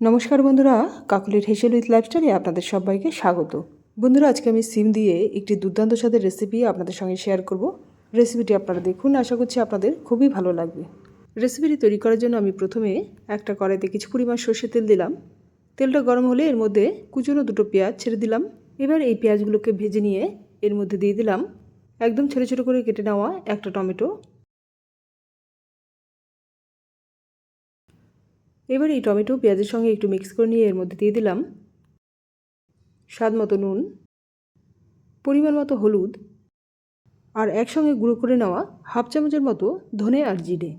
নমস্কার বন্ধুরা, কাকুলির হেসেল উইথ লাইফস্টাইলে আপনাদের সবাইকে স্বাগত। বন্ধুরা, আজকে আমি সিম দিয়ে একটি দুর্দান্ত স্বাদের রেসিপি আপনাদের সঙ্গে শেয়ার করব। রেসিপিটি আপনারা দেখুন, আশা করছি আপনাদের খুবই ভালো লাগবে। রেসিপিটি তৈরি করার জন্য আমি প্রথমে একটা কড়াইতে কিছু পরিমাণ সর্ষের তেল দিলাম। তেলটা গরম হলে এর মধ্যে কুচনো দুটো পেঁয়াজ ছেড়ে দিলাম। এবার এই পেঁয়াজগুলোকে ভেজে নিয়ে এর মধ্যে দিয়ে দিলাম একদম ছোটো ছোটো করে কেটে নেওয়া একটা টমেটো। এবার এই টমেটো পেঁয়াজের সঙ্গে একটু মিক্স করে নিয়ে এর মধ্যে দিয়ে দিলাম স্বাদ মতো নুন, পরিমাণ মতো হলুদ, আর একসঙ্গে গুঁড়ো করে নেওয়া হাফ চামচের মতো ধনে আর জিরে।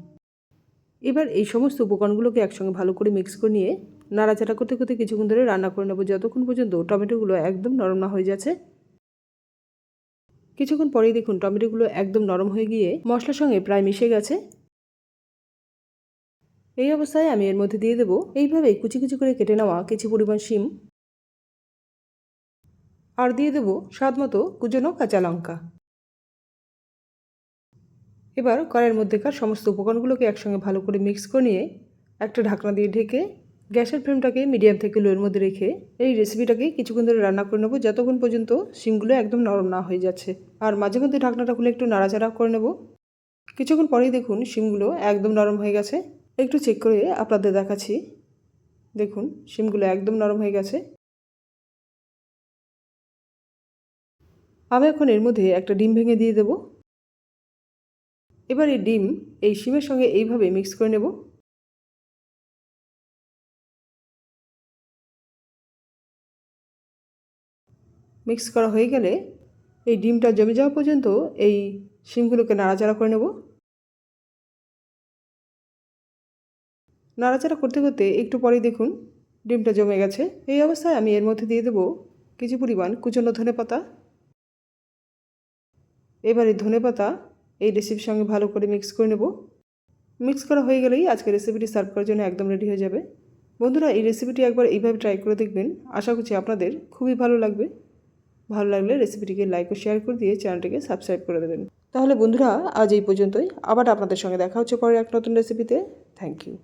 এবার এই সমস্ত উপকরণগুলোকে একসঙ্গে ভালো করে মিক্স করে নিয়ে নাড়াচাড়া করতে করতে কিছুক্ষণ ধরে রান্না করে নেব, যতক্ষণ পর্যন্ত টমেটোগুলো একদম নরম না হয়ে যাচ্ছে। কিছুক্ষণ পরেই দেখুন টমেটোগুলো একদম নরম হয়ে গিয়ে মশলার সঙ্গে প্রায় মিশে গেছে। এই অবস্থায় আমি এর মধ্যে দিয়ে দেবো এইভাবে কুচি কুচি করে কেটে নেওয়া কিছু পরিমাণ শিম, আর দিয়ে দেবো স্বাদ মতো কুচনো কাঁচা লঙ্কা। এবার কড়াইয়ের মধ্যেকার সমস্ত উপকরণগুলোকে একসঙ্গে ভালো করে মিক্স করে নিয়ে একটা ঢাকনা দিয়ে ঢেকে গ্যাসের ফ্লেমটাকে মিডিয়াম থেকে লোয়ের মধ্যে রেখে এই রেসিপিটাকে কিছুক্ষণ ধরে রান্না করে নেবো, যতক্ষণ পর্যন্ত শিমগুলো একদম নরম না হয়ে যাচ্ছে। আর মাঝে মধ্যে ঢাকনাটা খুলে একটু নাড়াচাড়া করে নেব। কিছুক্ষণ পরেই দেখুন শিমগুলো একদম নরম হয়ে গেছে। একটু চেক করে আপনাদের দেখাচ্ছি। দেখুন শিমগুলো একদম নরম হয়ে গেছে। আমি এখন এর মধ্যে একটা ডিম ভেঙে দিয়ে দেবো। এবার এই ডিম এই শিমের সঙ্গে এইভাবে মিক্স করে নেব। মিক্স করা হয়ে গেলে এই ডিমটা জমে যাওয়া পর্যন্ত এই শিমগুলোকে নাড়াচাড়া করে নেব। নাড়াচাড়া করতে করতে একটু পরেই দেখুন ডিমটা জমে গেছে। এই অবস্থায় আমি এর মধ্যে দিয়ে দেবো কিছু পরিমাণ কুচনো ধনেপাতা। এবার এই ধনেপাতা এই রেসিপির সঙ্গে ভালো করে মিক্স করে নেব। মিক্স করা হয়ে গেলেই আজকে রেসিপিটি সার্ভ করার জন্য একদম রেডি হয়ে যাবে। বন্ধুরা, এই রেসিপিটি একবার এইভাবে ট্রাই করে দেখবেন, আশা করছি আপনাদের খুবই ভালো লাগবে। ভালো লাগলে রেসিপিটিকে লাইক ও শেয়ার করে দিয়ে চ্যানেলটিকে সাবস্ক্রাইব করে দেবেন। তাহলে বন্ধুরা, আজ এই পর্যন্তই। আবার আপনাদের সঙ্গে দেখা হচ্ছে পরের এক নতুন রেসিপিতে। Thank you.